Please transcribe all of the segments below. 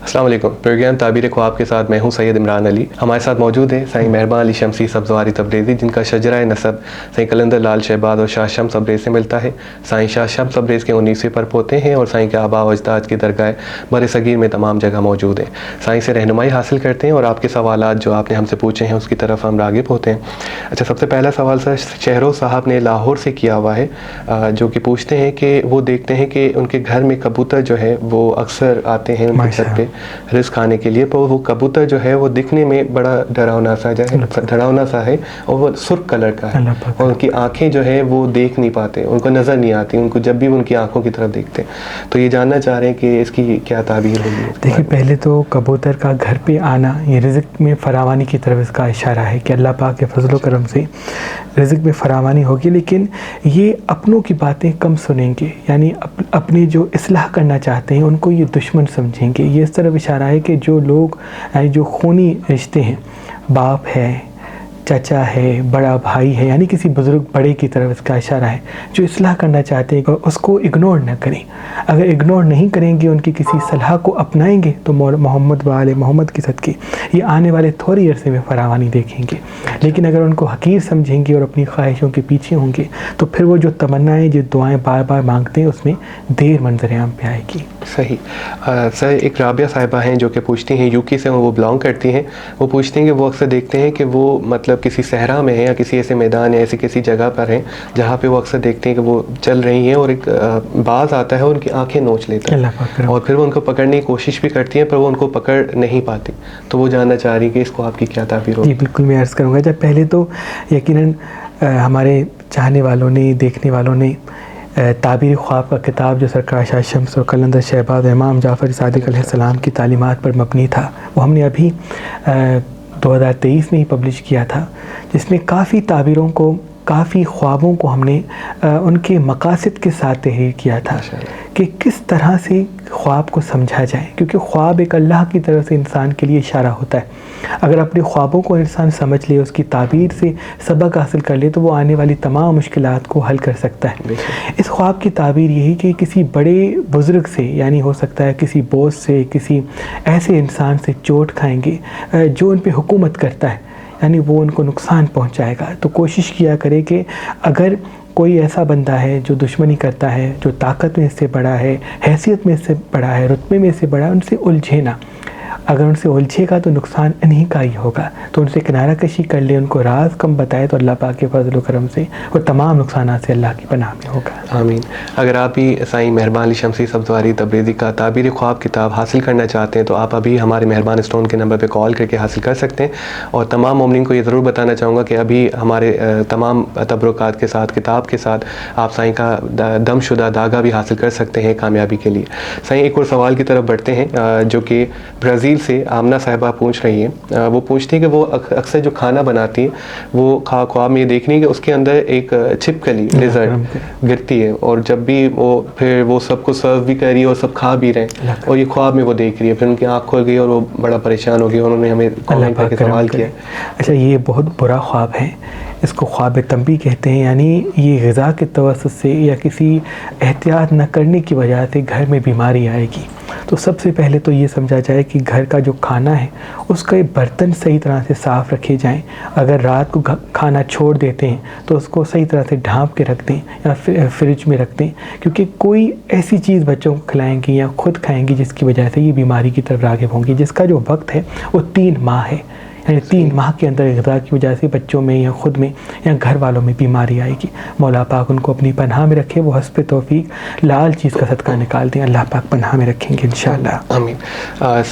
السلام علیکم. پروگرام تعبیر خواب کے ساتھ میں ہوں سید عمران علی. ہمارے ساتھ موجود ہیں سائیں مہربان علی شمسی سبزواری تبریزی، جن کا شجرہ نسب سائیں قلندر لال شہباز اور شاہ شمس تبریز سے ملتا ہے. سائیں شاہ شمس تبریز کے 19ویں پر پوتے ہیں اور سائیں کے آباء و اجداد کی درگاہ بر صغیر میں تمام جگہ موجود ہیں. سائیں سے رہنمائی حاصل کرتے ہیں اور آپ کے سوالات جو آپ نے ہم سے پوچھے ہیں اس کی طرف ہم راغب ہوتے ہیں. اچھا، سب سے پہلا سوال سر شہرو صاحب نے لاہور سے کیا ہوا ہے، جو کہ پوچھتے ہیں کہ وہ دیکھتے ہیں کہ ان کے گھر میں کبوتر جو ہے وہ اکثر آتے ہیں ان کے چھت پہ رزق کھانے کے لیے، پر وہ کبوتر جو ہے وہ دکھنے میں بڑا ڈراؤنا سا ہے اور وہ سرخ کلر کا ہے اور ان کی آنکھیں جو ہے وہ دیکھ نہیں پاتے، ان کو نظر نہیں آتی، ان کو جب بھی ان کی آنکھوں کی طرف دیکھتے ہیں. تو یہ جاننا چاہ رہے ہیں کہ اس کی کیا تعبیر ہوگی. دیکھیے، پہلے تو کبوتر کا گھر پہ آنا یہ رزق میں فراوانی کی طرف اس کا اشارہ ہے کہ اللہ پاک کے فضل و کرم سے رزق میں فراوانی ہوگی، لیکن یہ اپنوں کی باتیں کم سنیں گے، یعنی اپنی جو اصلاح کرنا چاہتے ہیں ان کو یہ دشمن سمجھیں گے. یہ اس طرف اشارہ ہے کہ جو لوگ یعنی جو خونی رشتے ہیں، باپ ہے، چچا ہے، بڑا بھائی ہے، یعنی کسی بزرگ بڑے کی طرف اس کا اشارہ ہے، جو اصلاح کرنا چاہتے ہیں اس کو اگنور نہ کریں. اگر اگنور نہیں کریں گے، ان کی کسی صلاح کو اپنائیں گے تو محمد و آل محمد کے صدقے یہ آنے والے تھوڑی عرصے میں فراوانی دیکھیں گے. لیکن اگر ان کو حقیر سمجھیں گے اور اپنی خواہشوں کے پیچھے ہوں گے تو پھر وہ جو تمنائیں جو دعائیں بار بار مانگتے ہیں اس میں دیر منظر عام پہ آئے گی. صحیح. سر ایک رابعہ صاحبہ ہیں جو کہ پوچھتی ہیں، یو کے سے وہ بلانگ کرتی ہیں، وہ پوچھتی ہیں کہ وہ اکثر دیکھتے ہیں کہ وہ مطلب کسی صحرا میں ہیں یا کسی ایسے میدان یا ایسی کسی جگہ پر ہیں جہاں پہ وہ اکثر دیکھتے ہیں کہ وہ چل رہی ہیں اور ایک باز آتا ہے اور ان کی آنکھیں نوچ لیتا ہے اور پھر وہ ان کو پکڑنے کی کوشش بھی کرتی ہیں پر وہ ان کو پکڑ نہیں پاتی. تو وہ جاننا چاہ رہی کہ اس کو آپ کی کیا تعبیر ہوگی. جی بالکل، میں عرض کروں گا. جب پہلے تو یقیناً ہمارے چاہنے والوں نے، دیکھنے والوں نے تعبیر خواب کا کتاب جو سرکار شاہ شمس اور قلندر شہباز امام جعفر صادق علیہ السلام کی تعلیمات پر مبنی تھا، وہ ہم نے ابھی 2023 میں ہی پبلش کیا تھا، جس میں کافی تعبیروں کو، کافی خوابوں کو ہم نے ان کے مقاصد کے ساتھ تحریر کیا تھا کہ کس طرح سے خواب کو سمجھا جائے، کیونکہ خواب ایک اللہ کی طرف سے انسان کے لیے اشارہ ہوتا ہے. اگر اپنے خوابوں کو انسان سمجھ لے، اس کی تعبیر سے سبق حاصل کر لے تو وہ آنے والی تمام مشکلات کو حل کر سکتا ہے. اس خواب کی تعبیر یہی کہ کسی بڑے بزرگ سے، یعنی ہو سکتا ہے کسی بوس سے، کسی ایسے انسان سے چوٹ کھائیں گے جو ان پہ حکومت کرتا ہے، یعنی وہ ان کو نقصان پہنچائے گا. تو کوشش کیا کرے کہ اگر کوئی ایسا بندہ ہے جو دشمنی کرتا ہے، جو طاقت میں اس سے بڑا ہے، حیثیت میں اس سے بڑا ہے، رتبے میں اس سے بڑا ہے، ان سے الجھے نہ. اگر ان سے الجھے گا تو نقصان انہی کا ہی ہوگا. تو ان سے کنارہ کشی کر لے، ان کو راز کم بتائے تو اللہ پاک کے فضل و کرم سے وہ تمام نقصانات سے اللہ کی پناہ میں ہوگا. آمین. اگر آپ بھی سائیں مہربان علی شمسی سبزواری تبریزی کا تعبیر خواب کتاب حاصل کرنا چاہتے ہیں تو آپ ابھی ہمارے مہربان اسٹون کے نمبر پہ کال کر کے حاصل کر سکتے ہیں. اور تمام مومنین کو یہ ضرور بتانا چاہوں گا کہ ابھی ہمارے تمام تبرکات کے ساتھ، کتاب کے ساتھ آپ سائیں کا دم شدہ داغا بھی حاصل کر سکتے ہیں کامیابی کے لیے. سائیں ایک اور سوال کی طرف بڑھتے ہیں جو کہ برازیل سے آمنہ صاحبہ پوچھ رہی ہیں. وہ پوچھتی ہیں کہ وہ اکثر جو کھانا بناتی ہیں وہ خواب میں یہ دیکھ رہی ہیں کہ اس کے اندر ایک چھپکلی لیزرڈ گرتی ہے اور جب بھی وہ سب کو سرو بھی کر رہی ہے اور سب کھا بھی رہے ہیں اور یہ خواب میں وہ دیکھ رہی ہے. پھر ان کی آنکھ کھل گئی اور وہ بڑا پریشان ہو گئی. انہوں نے ہمیں کامنٹ کر کے سوال کیا. اچھا، یہ بہت برا خواب ہے، اس کو خواب تنبیہ کہتے ہیں. یعنی یہ غذا کے توسط سے یا کسی احتیاط نہ کرنے کی وجہ سے گھر میں بیماری آئے گی. تو سب سے پہلے تو یہ سمجھا جائے کہ گھر کا جو کھانا ہے اس کے برتن صحیح طرح سے صاف رکھے جائیں. اگر رات کو کھانا چھوڑ دیتے ہیں تو اس کو صحیح طرح سے ڈھانپ کے رکھ دیں یا فریج میں رکھ دیں، کیونکہ کوئی ایسی چیز بچوں کو کھلائیں گی یا خود کھائیں گی جس کی وجہ سے یہ بیماری کی طرف راغب ہوں گی، جس کا جو وقت ہے وہ 3 ماہ ہے. یعنی 3 ماہ کے اندر غذا کی وجہ سے بچوں میں یا خود میں یا گھر والوں میں بیماری آئے گی. مولا پاک ان کو اپنی پناہ میں رکھے، وہ حسب توفیق لال چیز کا صدقہ نکال دیں، اللہ پاک پناہ میں رکھیں گے انشاءاللہ. آمین.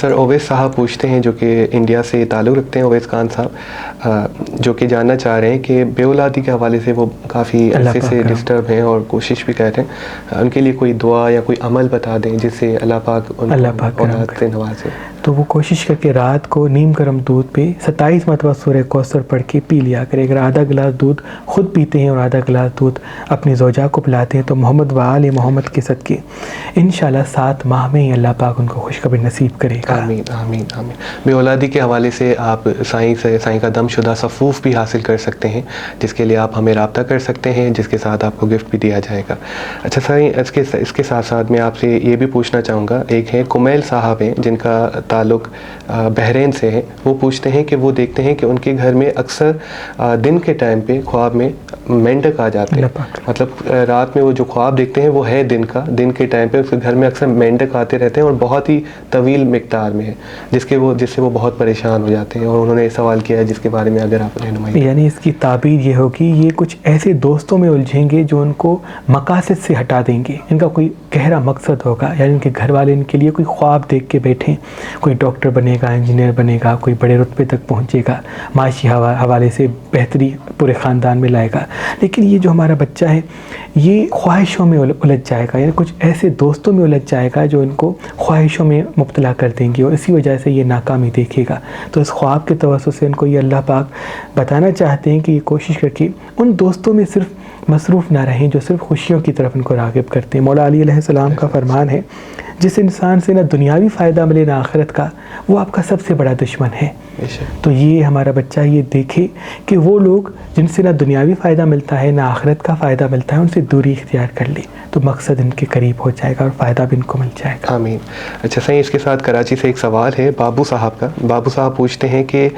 سر اویس صاحب پوچھتے ہیں جو کہ انڈیا سے تعلق رکھتے ہیں، اویس خان صاحب، جو کہ جاننا چاہ رہے ہیں کہ بے اولادی کے حوالے سے وہ کافی عرصے سے ڈسٹرب ہیں اور کوشش بھی کر رہے ہیں. ان کے لیے کوئی دعا یا کوئی عمل بتا دیں جس سے اللہ پاک اولاد سے نوازے. تو وہ کوشش کر کے رات کو نیم گرم دودھ پہ 27 مرتبہ سورہ کوثر پڑھ کے پی لیا کرے. اگر آدھا گلاس دودھ خود پیتے ہیں اور آدھا گلاس دودھ اپنی زوجہ کو پلاتے ہیں تو محمد و آل محمد کے صدقے انشاءاللہ 7 ماہ میں ہی اللہ پاک ان کو خوشخبری نصیب کرے گا. آمین آمین آمین. بے اولادی کے حوالے سے آپ سائیں کا دم شدہ صفوف بھی حاصل کر سکتے ہیں، جس کے لیے آپ ہمیں رابطہ کر سکتے ہیں، جس کے ساتھ آپ کو گفٹ بھی دیا جائے گا. اچھا سائیں، اس کے ساتھ ساتھ میں آپ سے یہ بھی پوچھنا چاہوں گا، ایک ہے کمیل صاحب ہیں جن کا تعلق بحرین سے ہے. وہ پوچھتے ہیں کہ وہ دیکھتے ہیں کہ ان کے گھر میں اکثر دن کے ٹائم پہ خواب میں مینڈک آ جاتے ہیں. مطلب رات میں وہ جو خواب دیکھتے ہیں وہ ہے دن کے ٹائم پہ اس کے گھر میں اکثر مینڈک آتے رہتے ہیں اور بہت ہی طویل مقدار میں ہے، جس سے وہ بہت پریشان ہو جاتے ہیں. اور انہوں نے سوال کیا ہے جس کے بارے میں اگر آپ رہنمائی. یعنی اس کی تعبیر یہ ہوگی یہ کچھ ایسے دوستوں میں الجھیں گے جو ان کو مقاصد سے ہٹا دیں گے. ان کا کوئی گہرا مقصد ہوگا، یعنی ان کے گھر والے ان کے لیے کوئی خواب دیکھ کے بیٹھیں، کوئی ڈاکٹر بنے گا، انجینئر بنے گا، کوئی بڑے رتبے تک پہنچے گا، معاشی حوالے سے بہتری پورے خاندان میں لائے گا. لیکن یہ جو ہمارا بچہ ہے یہ خواہشوں میں الجھ جائے گا، یعنی کچھ ایسے دوستوں میں الجھ جائے گا جو ان کو خواہشوں میں مبتلا کر دیں گے اور اسی وجہ سے یہ ناکامی دیکھے گا. تو اس خواب کے توسط سے ان کو یہ اللہ پاک بتانا چاہتے ہیں کہ یہ کوشش کر کے ان دوستوں میں صرف مصروف نہ رہیں جو صرف خوشیوں کی طرف ان کو راغب کرتے ہیں. مولا علی علیہ السلام کا فرمان ہے جس انسان سے نہ دنیاوی فائدہ ملے نہ آخرت کا وہ آپ کا سب سے بڑا دشمن ہے. تو یہ ہمارا بچہ یہ دیکھے کہ وہ لوگ جن سے نہ دنیاوی فائدہ ملتا ہے نہ آخرت کا فائدہ ملتا ہے ان سے دوری اختیار کر لے تو مقصد ان کے قریب ہو جائے گا اور فائدہ بھی ان کو مل جائے گا. آمین. اچھا سائیں، اس کے ساتھ کراچی سے ایک سوال ہے بابو صاحب کا. بابو صاحب پوچھتے ہیں کہ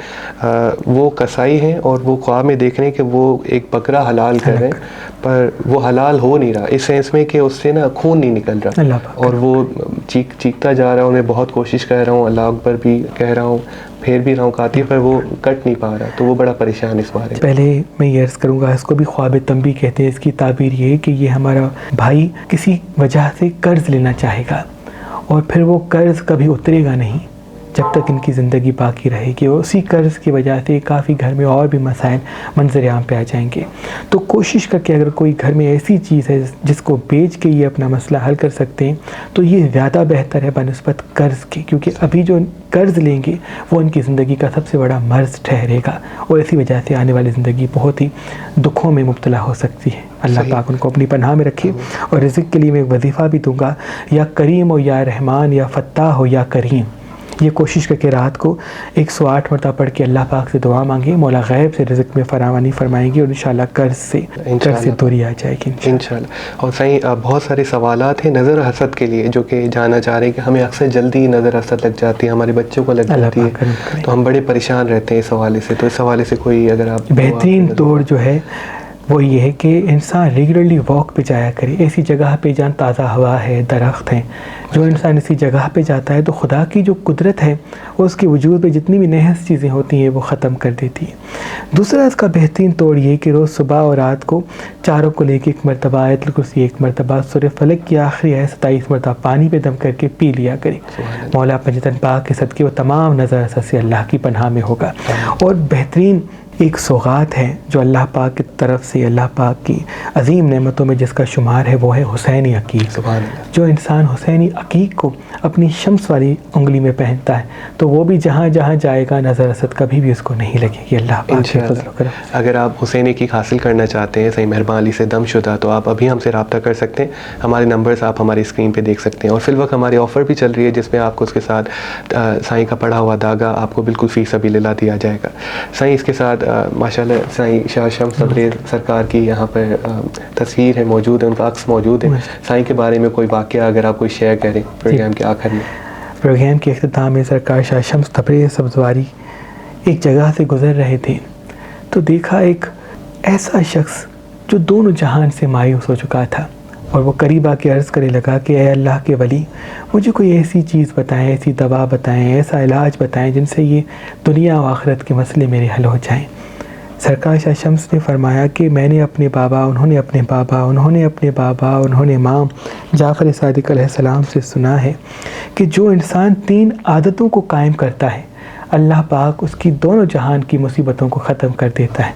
وہ کسائی ہیں اور وہ خواب میں دیکھ رہے ہیں کہ وہ ایک بکرا حلال کر رہے ہیں پر وہ حلال ہو نہیں رہا، اس سینس میں کہ اس سے نا خون نہیں نکل رہا اور وہ چیختا جا رہا ہوں، میں بہت کوشش کر رہا ہوں، اللہ اکبر بھی کہہ رہا ہوں، پھر بھی رہا ہوں کاتی پر وہ کٹ نہیں پا رہا، تو وہ بڑا پریشان اس بارے میں. پہلے میں یہ عرض کروں گا اس کو بھی خواب تنبیہ کہتے ہیں. اس کی تعبیر یہ ہے کہ یہ ہمارا بھائی کسی وجہ سے قرض لینا چاہے گا اور پھر وہ قرض کبھی اترے گا نہیں جب تک ان کی زندگی باقی رہے گی، اور اسی قرض کی وجہ سے کافی گھر میں اور بھی مسائل منظر عام پہ آ جائیں گے. تو کوشش کر کے اگر کوئی گھر میں ایسی چیز ہے جس کو بیچ کے یہ اپنا مسئلہ حل کر سکتے ہیں تو یہ زیادہ بہتر ہے بنسبت قرض کے، کیونکہ ابھی جو قرض لیں گے وہ ان کی زندگی کا سب سے بڑا مرض ٹھہرے گا اور اسی وجہ سے آنے والی زندگی بہت ہی دکھوں میں مبتلا ہو سکتی ہے. اللہ پاک ان کو اپنی پناہ میں رکھے. اور رزق کے لیے میں ایک وظیفہ بھی دوں گا، یا کریم ہو یا رحمان، یا فتاح ہو یا کریم، یہ کوشش کر کے رات کو 108 مرتبہ پڑھ کے اللہ پاک سے دعا مانگیں، مولا غیب سے رزق میں فراوانی فرمائیں گے اور انشاءاللہ قرض سے دوری آ جائے گی انشاءاللہ. اور صحیح بہت سارے سوالات ہیں نظر حسد کے لیے جو کہ جانا چاہ رہے ہیں کہ ہمیں اکثر جلدی نظر حسد لگ جاتی ہے، ہمارے بچوں کو لگ جاتی ہے تو ہم بڑے پریشان رہتے ہیں اس حوالے سے. تو اس حوالے سے کوئی اگر آپ بہترین طور جو ہے وہ یہ ہے کہ انسان ریگولرلی واک پہ جایا کرے، ایسی جگہ پہ جہاں تازہ ہوا ہے، درخت ہیں. جو انسان اسی جگہ پہ جاتا ہے تو خدا کی جو قدرت ہے وہ اس کے وجود پہ جتنی بھی نحس چیزیں ہوتی ہیں وہ ختم کر دیتی ہے. دوسرا اس کا بہترین طور یہ کہ روز صبح اور رات کو چاروں کو لے کے 1 مرتبہ آیت الکرسی، 1 مرتبہ سورہ فلق کی آخری آیت 27 مرتبہ پانی پہ دم کر کے پی لیا کرے. مولا پنجتن پاک کے صدقے وہ تمام نظر حسد سے اللہ کی پناہ میں ہوگا. اور بہترین ایک سوغات ہے جو اللہ پاک کی طرف سے اللہ پاک کی عظیم نعمتوں میں جس کا شمار ہے وہ ہے حسینی عقیق. جو انسان حسینی عقیق کو اپنی شمس والی انگلی میں پہنتا ہے تو وہ بھی جہاں جہاں جائے گا نظر حسد کبھی بھی اس کو نہیں لگے گی. اللہ پاک کے فضل و کرم. اگر آپ حسین عقیق حاصل کرنا چاہتے ہیں صحیح مہربان علی سے دم شدہ تو آپ ابھی ہم سے رابطہ کر سکتے ہیں. ہمارے نمبرز آپ ہماری اسکرین پہ دیکھ سکتے ہیں. اور فی الوقت ہماری آفر بھی چل رہی ہے جس میں آپ کو اس کے ساتھ سائیں کا پڑھا ہوا داغا آپ کو بالکل فی سبیل اللہ دیا جائے گا. سائیں اس کے ساتھ ماشاءاللہ سائیں شاہ شمس تبریز سرکار کی یہاں پر تصویر ہے موجود ہے، ان کا عکس موجود ہے. سائیں کے بارے میں کوئی واقعہ اگر آپ کوئی شیئر کریں پروگرام کے آخر میں. پروگرام کے اختتام میں سرکار شاہ شمس تبریز سبزواری ایک جگہ سے گزر رہے تھے تو دیکھا ایک ایسا شخص جو دونوں جہان سے مایوس ہو چکا تھا اور وہ قریب آ کے عرض کرنے لگا کہ اے اللہ کے ولی مجھے کوئی ایسی چیز بتائیں، ایسی دوا بتائیں، ایسا علاج بتائیں جن سے یہ دنیا و آخرت کے مسئلے میرے حل ہو جائیں. سرکار شاہ شمس نے فرمایا کہ میں نے اپنے بابا، انہوں نے اپنے بابا، انہوں نے اپنے بابا، انہوں نے امام جعفر صادق علیہ السلام سے سنا ہے کہ جو انسان 3 عادتوں کو قائم کرتا ہے اللہ پاک اس کی دونوں جہان کی مصیبتوں کو ختم کر دیتا ہے.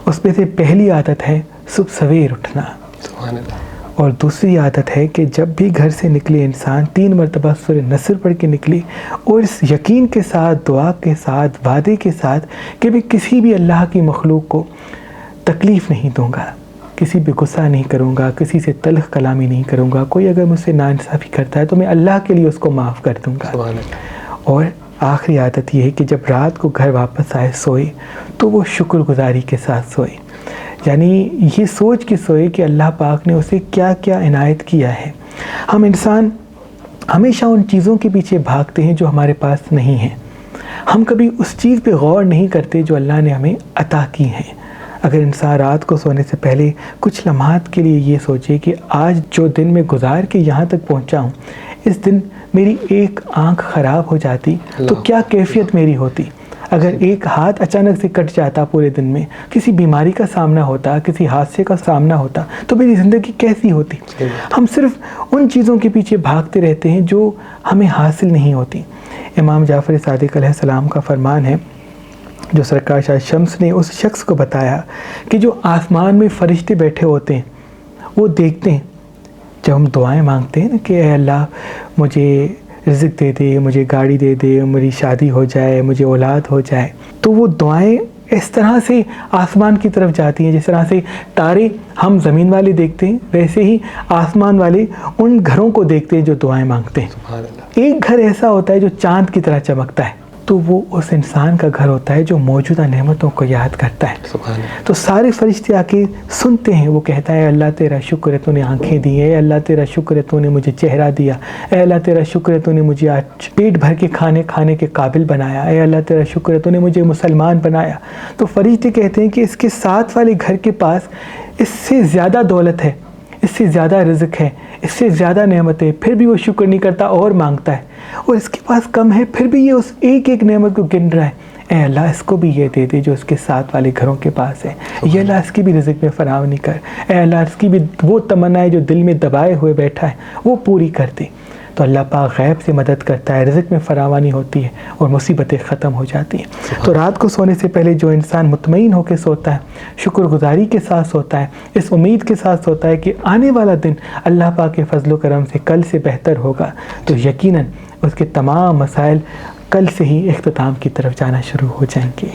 اس میں سے پہلی عادت ہے صبح سویر اٹھنا. سبحان اللہ. اور دوسری عادت ہے کہ جب بھی گھر سے نکلے انسان 3 مرتبہ سورہ نصر پڑھ کے نکلے، اور اس یقین کے ساتھ، دعا کے ساتھ، وعدے کے ساتھ کہ میں کسی بھی اللہ کی مخلوق کو تکلیف نہیں دوں گا، کسی پہ غصہ نہیں کروں گا، کسی سے تلخ کلامی نہیں کروں گا، کوئی اگر مجھ سے ناانصافی کرتا ہے تو میں اللہ کے لیے اس کو معاف کر دوں گا۔ سبحان اللہ۔ اور آخری عادت یہ ہے کہ جب رات کو گھر واپس آئے سوئے تو وہ شکر گزاری کے ساتھ سوئے، یعنی یہ سوچ کے سوئے کہ اللہ پاک نے اسے کیا کیا عنایت کیا ہے۔ ہم انسان ہمیشہ ان چیزوں کے پیچھے بھاگتے ہیں جو ہمارے پاس نہیں ہیں، ہم کبھی اس چیز پہ غور نہیں کرتے جو اللہ نے ہمیں عطا کی ہیں۔ اگر انسان رات کو سونے سے پہلے کچھ لمحات کے لیے یہ سوچے کہ آج جو دن میں گزار کے یہاں تک پہنچا ہوں، اس دن میری ایک آنکھ خراب ہو جاتی تو کیا کیفیت میری ہوتی، اگر ایک ہاتھ اچانک سے کٹ جاتا پورے دن میں، کسی بیماری کا سامنا ہوتا، کسی حادثے کا سامنا ہوتا، تو میری زندگی کیسی ہوتی۔ ہم صرف ان چیزوں کے پیچھے بھاگتے رہتے ہیں جو ہمیں حاصل نہیں ہوتی۔ امام جعفر صادق علیہ السلام کا فرمان ہے جو سرکار شاہ شمس نے اس شخص کو بتایا کہ جو آسمان میں فرشتے بیٹھے ہوتے ہیں وہ دیکھتے ہیں جب ہم دعائیں مانگتے ہیں نا کہ اے اللہ مجھے رزق دے دے، مجھے گاڑی دے دے، میری شادی ہو جائے، مجھے اولاد ہو جائے، تو وہ دعائیں اس طرح سے آسمان کی طرف جاتی ہیں جس طرح سے تارے ہم زمین والے دیکھتے ہیں، ویسے ہی آسمان والے ان گھروں کو دیکھتے ہیں جو دعائیں مانگتے ہیں۔ ایک گھر ایسا ہوتا ہے جو چاند کی طرح چمکتا ہے، تو وہ اس انسان کا گھر ہوتا ہے جو موجودہ نعمتوں کو یاد کرتا ہے۔ تو سارے فرشتے آ کے سنتے ہیں، وہ کہتا ہے اللہ تیرا شکر ہے تو نے آنکھیں دی، اے اللہ تیرا شکر ہے تو نے مجھے چہرہ دیا، اے اللہ تیرا شکر ہے تو نے مجھے آج پیٹ بھر کے کھانے کے قابل بنایا، اے اللہ تیرا شکر ہے تو نے مجھے مسلمان بنایا۔ تو فرشتے کہتے ہیں کہ اس کے ساتھ والے گھر کے پاس اس سے زیادہ دولت ہے، اس سے زیادہ رزق ہے، اس سے زیادہ نعمت ہے، پھر بھی وہ شکر نہیں کرتا اور مانگتا ہے، اور اس کے پاس کم ہے پھر بھی یہ اس ایک ایک نعمت کو گن رہا ہے۔ اے اللہ اس کو بھی یہ دے دے جو اس کے ساتھ والے گھروں کے پاس ہے، یہ اللہ اس کی بھی رزق میں فراہمی کر، اے اللہ اس کی بھی وہ تمنا ہے جو دل میں دبائے ہوئے بیٹھا ہے وہ پوری کر دے۔ تو اللہ پاک غیب سے مدد کرتا ہے، رزق میں فراوانی ہوتی ہے اور مصیبتیں ختم ہو جاتی ہیں۔ تو رات کو سونے سے پہلے جو انسان مطمئن ہو کے سوتا ہے، شکر گزاری کے ساتھ سوتا ہے، اس امید کے ساتھ سوتا ہے کہ آنے والا دن اللہ پاک کے فضل و کرم سے کل سے بہتر ہوگا، تو یقیناً اس کے تمام مسائل کل سے ہی اختتام کی طرف جانا شروع ہو جائیں گے۔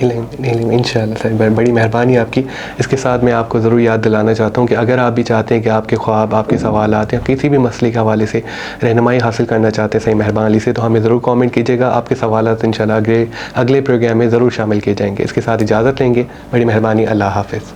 انشاءاللہ سر، بڑی مہربانی آپ کی۔ اس کے ساتھ میں آپ کو ضرور یاد دلانا چاہتا ہوں کہ اگر آپ بھی چاہتے ہیں کہ آپ کے خواب، آپ کے سوالات یا کسی بھی مسئلے کے حوالے سے رہنمائی حاصل کرنا چاہتے ہیں صحیح مہربان علی سے، تو ہمیں ضرور کامنٹ کیجیے گا، آپ کے سوالات انشاءاللہ اگلے پروگرام میں ضرور شامل کیے جائیں گے۔ اس کے ساتھ اجازت لیں گے، بڑی مہربانی، اللہ حافظ۔